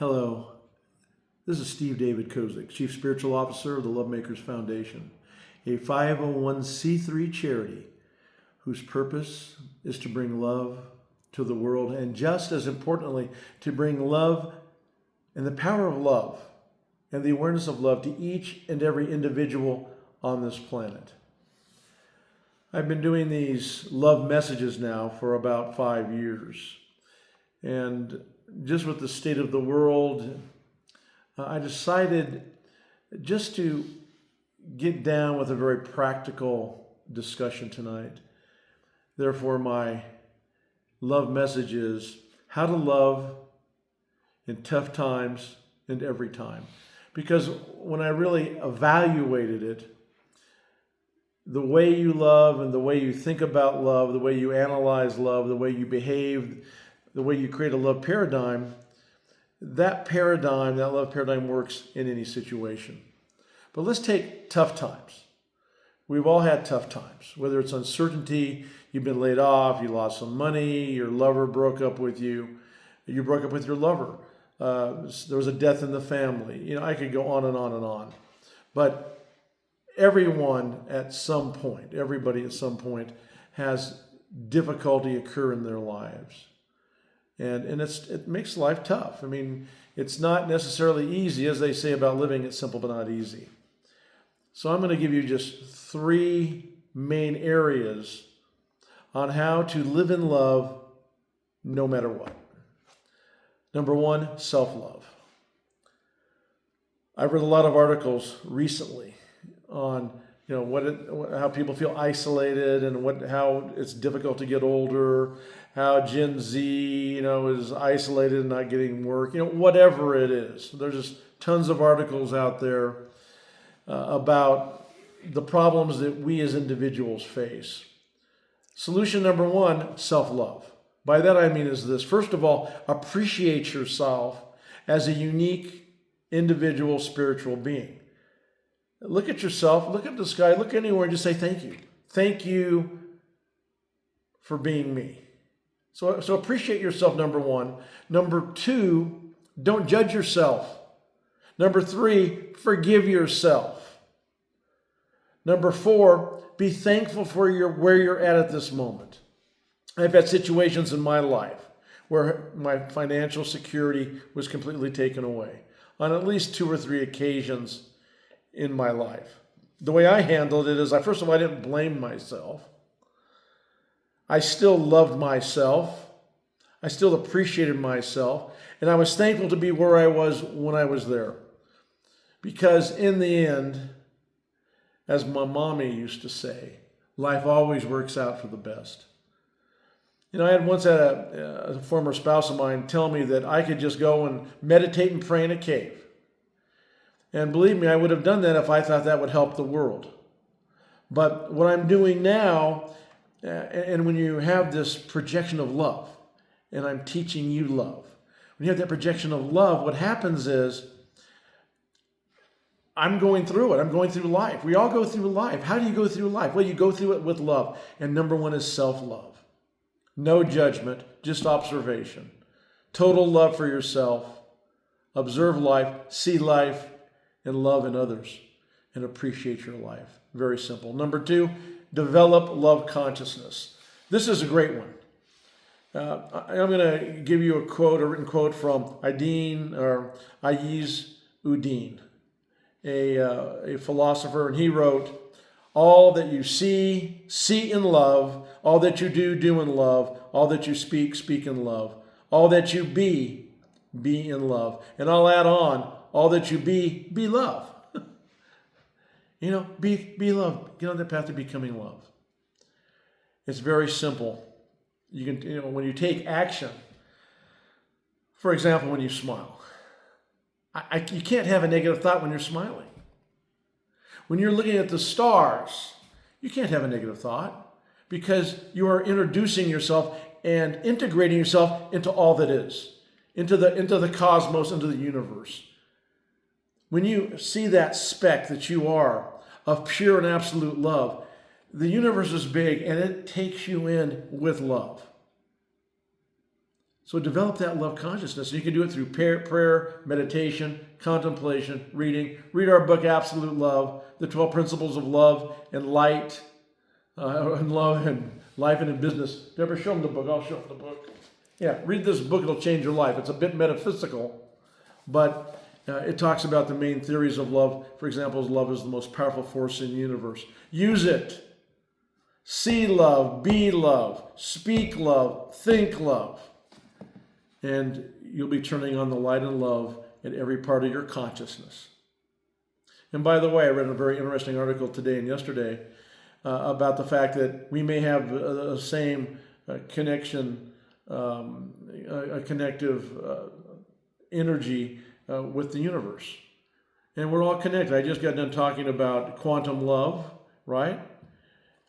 Hello, this is Steve David Kozik, Chief Spiritual Officer of the LoveMakers Foundation, a 501c3 charity whose purpose is to bring love to the world, and just as importantly, to bring love and the power of love and the awareness of love to each and every individual on this planet. I've been doing these love messages now for about 5 years, and just with the state of the world, I decided just to get down with a very practical discussion tonight. Therefore, my love message is how to love in tough times and every time. Because when I really evaluated it, the way you love and the way you think about love, the way you analyze love, the way you behave, the way you create a love paradigm, that love paradigm works in any situation. But let's take tough times. We've all had tough times, whether it's uncertainty, you've been laid off, you lost some money, your lover broke up with you, you broke up with your lover, there was a death in the family. I could go on and on and on. But everybody at some point has difficulty occur in their lives. And it makes life tough. I mean, it's not necessarily easy, as they say about living, it's simple but not easy. So I'm going to give you just 3 main areas on how to live in love no matter what. Number 1, self-love. I've read a lot of articles recently on how people feel isolated and how it's difficult to get older, how Gen Z, is isolated and not getting work, whatever it is. There's just tons of articles out there about the problems that we as individuals face. Solution number 1, self-love. By that I mean is this. First of all, appreciate yourself as a unique individual spiritual being. Look at yourself, look at the sky, look anywhere and just say thank you. Thank you for being me. So appreciate yourself, number 1. Number 2, don't judge yourself. Number 3, forgive yourself. Number 4, be thankful for where you're at this moment. I've had situations in my life where my financial security was completely taken away on at least 2 or 3 occasions in my life. The way I handled it is, first of all, I didn't blame myself. I still loved myself. I still appreciated myself. And I was thankful to be where I was when I was there. Because in the end, as my mommy used to say, life always works out for the best. I had once had a former spouse of mine tell me that I could just go and meditate and pray in a cave. And believe me, I would have done that if I thought that would help the world. But what I'm doing now, and when you have this projection of love, and I'm teaching you love, when you have that projection of love, what happens is, I'm going through it. I'm going through life. We all go through life. How do you go through life? Well, you go through it with love. And number 1 is self-love. No judgment, just observation. Total love for yourself. Observe life, see life, and love in others, and appreciate your life. Very simple. Number 2, develop love consciousness. This is a great one. I'm going to give you a written quote from Ayiz Udin, a philosopher, and he wrote, "All that you see in love. All that you do in love. All that you speak in love. All that you be in love." And I'll add on, all that you be love. Be love. Get on that path to becoming love. It's very simple. You can, when you take action, for example, when you smile, you can't have a negative thought when you're smiling. When you're looking at the stars, you can't have a negative thought because you are introducing yourself and integrating yourself into all that is, into the cosmos, into the universe. When you see that speck that you are of pure and absolute love, the universe is big and it takes you in with love. So develop that love consciousness. You can do it through prayer, meditation, contemplation, reading. Read our book, Absolute Love, The 12 Principles of Love and Light, and Love and Life and in Business. Deborah, show them the book. I'll show them the book. Yeah, read this book. It'll change your life. It's a bit metaphysical, but it talks about the main theories of love. For example, love is the most powerful force in the universe. Use it. See love, be love, speak love, think love. And you'll be turning on the light and love in every part of your consciousness. And by the way, I read a very interesting article today and yesterday about the fact that we may have the same connection, a connective energy with the universe. And we're all connected. I just got done talking about quantum love, right?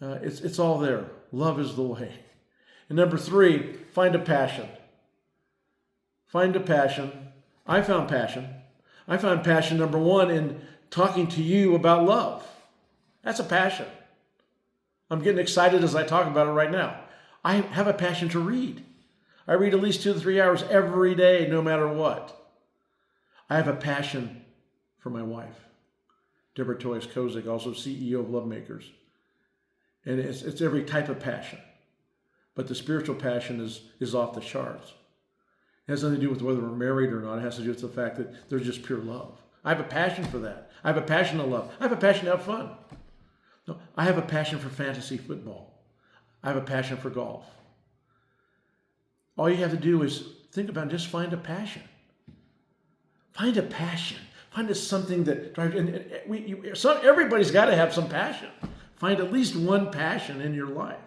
It's all there. Love is the way. And number 3, find a passion. Find a passion. I found passion. I found passion, number 1, in talking to you about love. That's a passion. I'm getting excited as I talk about it right now. I have a passion to read. I read at least 2 to 3 hours every day, no matter what. I have a passion for my wife, Deborah Toyce Kozik, also CEO of LoveMakers. And it's every type of passion. But the spiritual passion is off the charts. It has nothing to do with whether we're married or not. It has to do with the fact that there's just pure love. I have a passion for that. I have a passion to love. I have a passion to have fun. No, I have a passion for fantasy football. I have a passion for golf. All you have to do is think about it, just find a passion. Find a passion. Find something that drives. Everybody's got to have some passion. Find at least one passion in your life.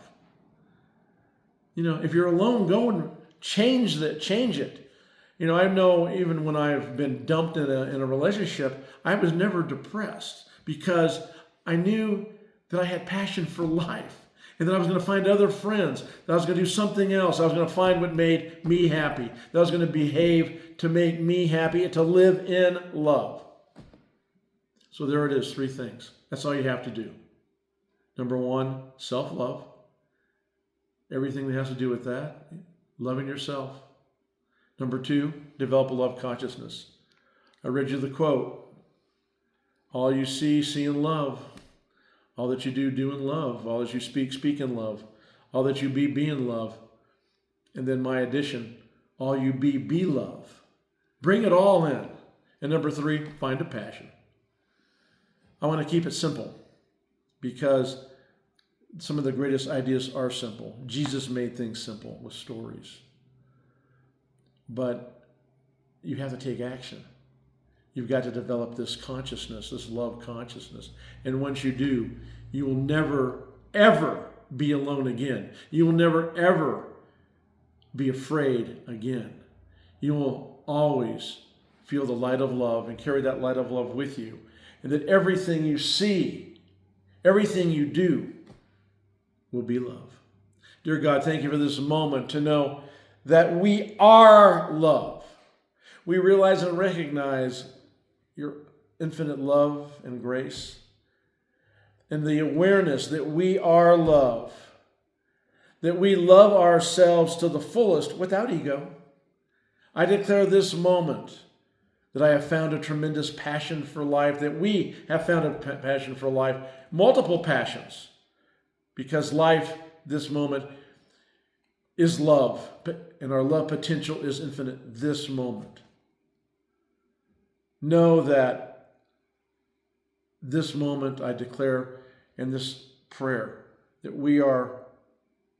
If you're alone, go and change it. I know even when I've been dumped in a relationship, I was never depressed because I knew that I had passion for life and that I was going to find other friends, that I was going to do something else. I was going to find what made me happy, that I was going to behave to make me happy and to live in love. So there it is, 3 things. That's all you have to do. Number 1, self-love. Everything that has to do with that, loving yourself. Number 2, develop a love consciousness. I read you the quote. All you see in love. All that you do in love. All that you speak in love. All that you be in love. And then my addition, all you be love. Bring it all in. And number 3, find a passion. I want to keep it simple because some of the greatest ideas are simple. Jesus made things simple with stories. But you have to take action. You've got to develop this consciousness, this love consciousness. And once you do, you will never, ever be alone again. You will never, ever be afraid again. You will always feel the light of love and carry that light of love with you. And that everything you see, everything you do will be love. Dear God, thank you for this moment to know that we are love. We realize and recognize your infinite love and grace and the awareness that we are love, that we love ourselves to the fullest without ego. I declare this moment that I have found a tremendous passion for life, that we have found a passion for life, multiple passions, because life, this moment, is love, and our love potential is infinite this moment. Know that this moment I declare in this prayer that we are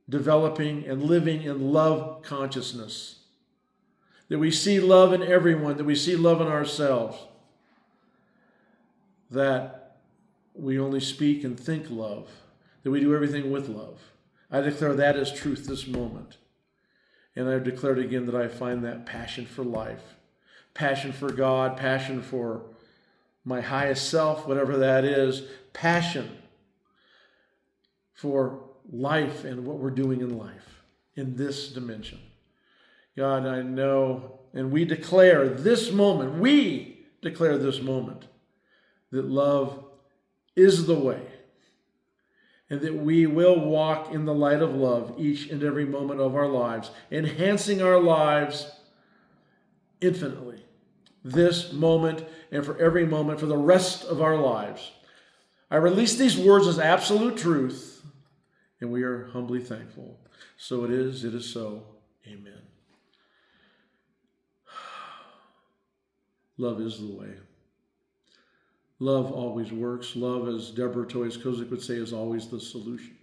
developing and living in love consciousness, that we see love in everyone, that we see love in ourselves, that we only speak and think love, that we do everything with love. I declare that as truth this moment. And I've declared again that I find that passion for life, passion for God, passion for my highest self, whatever that is, passion for life and what we're doing in life in this dimension. God, I know, and we declare this moment that love is the way. and that we will walk in the light of love each and every moment of our lives, enhancing our lives infinitely. This moment and for every moment for the rest of our lives. I release these words as absolute truth, and we are humbly thankful. So it is so. Amen. Love is the way. Love always works. Love, as Deborah Toyes-Kozik would say, is always the solution.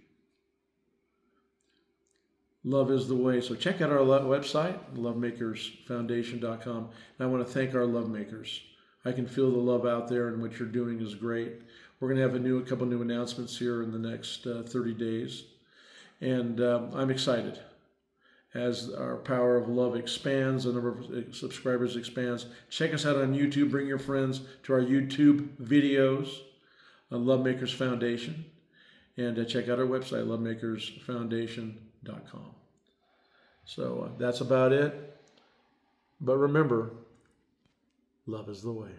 Love is the way. So check out our website, lovemakersfoundation.com. And I want to thank our love makers. I can feel the love out there, and what you're doing is great. We're going to have a couple new announcements here in the next 30 days. And I'm excited as our power of love expands, the number of subscribers expands. Check us out on YouTube. Bring your friends to our YouTube videos on LoveMakers Foundation. And check out our website, lovemakersfoundation.com. So that's about it. But remember, love is the way.